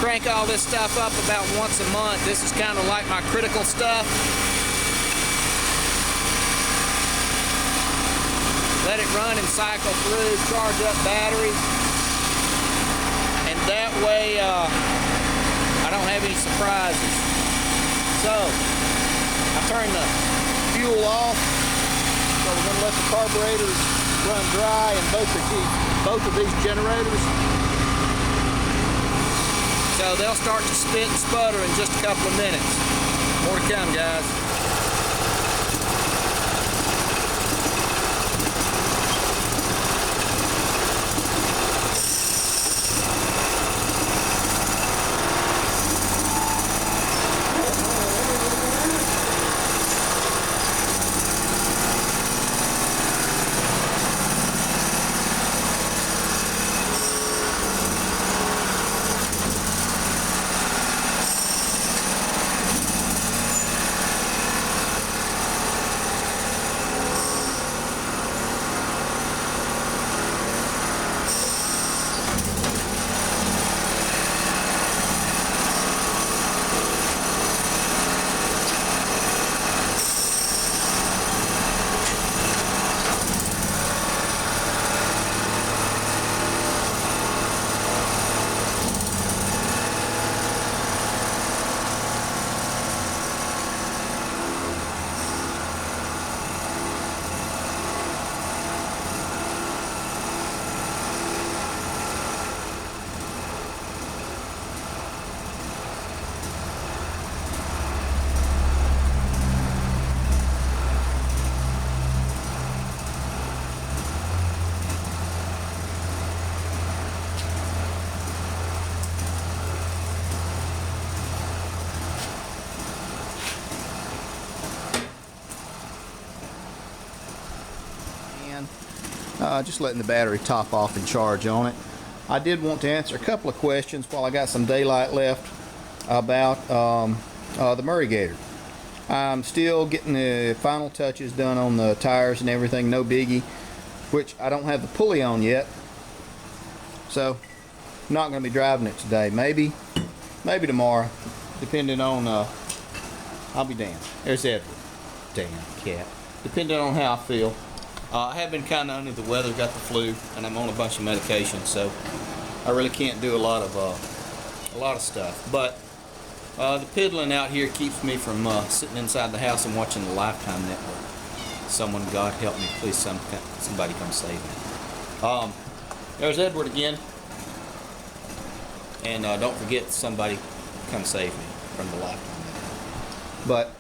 crank all this stuff up about once a month. This is kind of like my critical stuff. Let it run and cycle through, charge up batteries, and that way I don't have any surprises. So I turn the fuel off, so we're going to let the carburetors run dry in both of these generators. So they'll start to spit and sputter in just a couple of minutes. More to come, guys. Just letting the battery top off and charge on it. I did want to answer a couple of questions while I got some daylight left about the Murray Gator. I'm still getting the final touches done on the tires and everything, no biggie, which I don't have the pulley on yet, so I'm not going to be driving it today. Maybe tomorrow, depending on I'll be damned. There's Edward. Damn cat. Depending on how I feel. I have been kind of under the weather, got the flu, and I'm on a bunch of medication, so I really can't do a lot of stuff. But the piddling out here keeps me from sitting inside the house and watching the Lifetime Network. Someone, God help me, please, somebody come save me. There's Edward again, and don't forget, somebody come save me from the Lifetime Network. But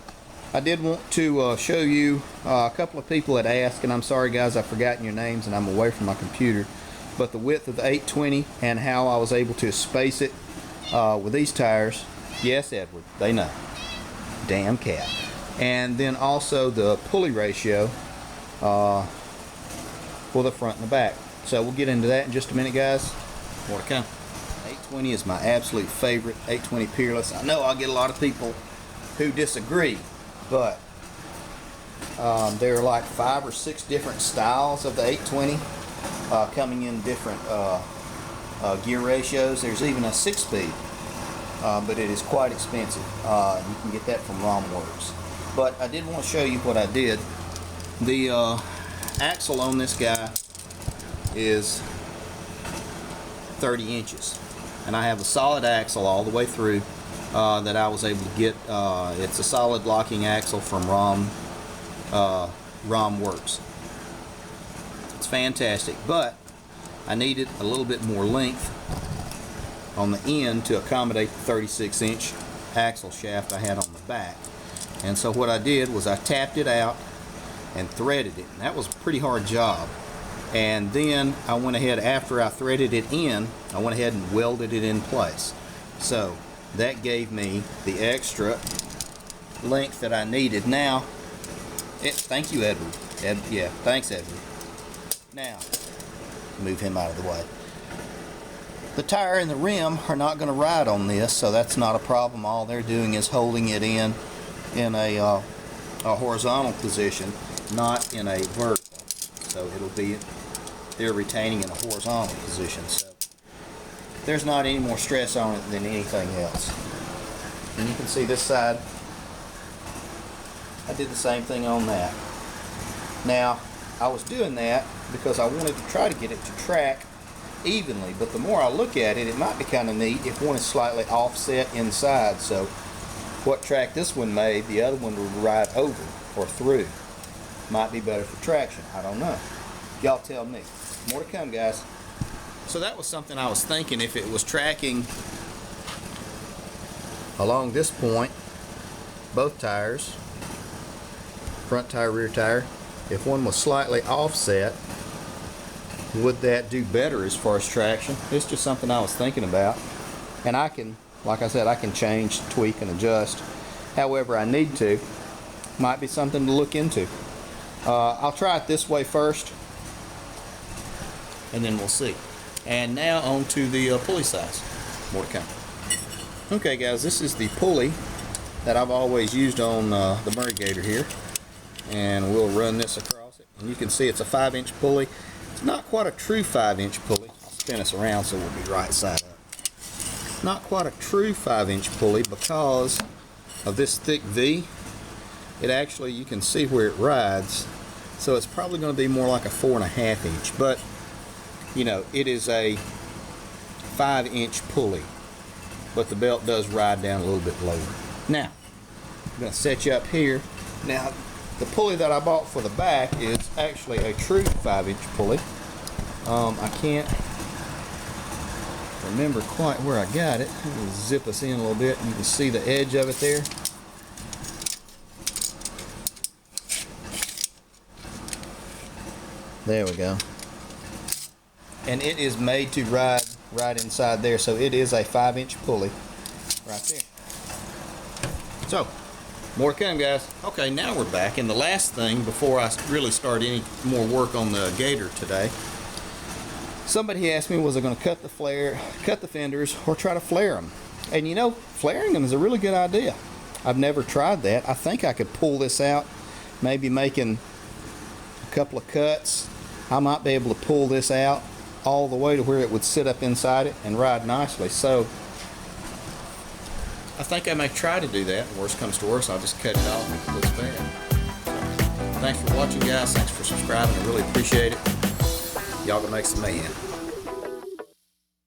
I did want to show you a couple of people that asked, and I'm sorry guys, I've forgotten your names and I'm away from my computer, but the width of the 820 and how I was able to space it with these tires. Yes, Edward, they know. Damn cat. And then also the pulley ratio for the front and the back. So we'll get into that in just a minute, guys. More to come. 820 is my absolute favorite, 820 Peerless. I know I'll get a lot of people who disagree, but there are like 5 or 6 different styles of the 820 coming in different gear ratios. There's even a 6-speed, but it is quite expensive. You can get that from ROMWorks. But I did want to show you what I did. The axle on this guy is 30 inches, and I have a solid axle all the way through. That I was able to get. It's a solid locking axle from ROMWorks. It's fantastic, but I needed a little bit more length on the end to accommodate the 36-inch axle shaft I had on the back. And so what I did was I tapped it out and threaded it, and that was a pretty hard job. And then I went ahead, after I threaded it in, I went ahead and welded it in place. So that gave me the extra length that I needed. Now, thank you, Edward. Yeah, thanks, Edward. Now, move him out of the way. The tire and the rim are not going to ride on this, so that's not a problem. All they're doing is holding it in a horizontal position, not in a vertical. So it'll be, they're retaining in a horizontal position. So there's not any more stress on it than anything else. And you can see this side, I did the same thing on that. Now, I was doing that because I wanted to try to get it to track evenly, but the more I look at it, it might be kind of neat if one is slightly offset inside. So what track this one made, the other one would ride over or through. Might be better for traction. I don't know. Y'all tell me. More to come, guys. So that was something I was thinking, if it was tracking along this point, both tires, front tire, rear tire, if one was slightly offset, would that do better as far as traction? It's just something I was thinking about. And I can, like I said, I can change, tweak, and adjust however I need to. Might be something to look into. I'll try it this way first, and then we'll see. And now on to the pulley size. More to come. Okay guys, this is the pulley that I've always used on the Murray Gator here. And we'll run this across it. And you can see it's a 5-inch pulley. It's not quite a true 5-inch pulley. I'll spin us around so we'll be right side up. Not quite a true 5-inch pulley because of this thick V. It actually, you can see where it rides. So it's probably going to be more like a 4.5 inch. But, you know, it is a 5-inch pulley. But the belt does ride down a little bit lower. Now, I'm going to set you up here. Now, the pulley that I bought for the back is actually a true 5-inch pulley. I can't remember quite where I got it. Let me zip us in a little bit. You can see the edge of it there. There we go. And it is made to ride right inside there, so it is a 5-inch pulley right there. So, more to come, guys. Okay, now we're back, and the last thing before I really start any more work on the Gator today, somebody asked me, was I going to cut the fenders, or try to flare them? And you know, flaring them is a really good idea. I've never tried that. I think I could pull this out, maybe making a couple of cuts. I might be able to pull this out all the way to where it would sit up inside it and ride nicely. So I think I may try to do that. Worst comes to worst, I'll just cut it off if it looks bad. So, thanks for watching, guys. Thanks for subscribing. I really appreciate it. Y'all gonna make some mayhem.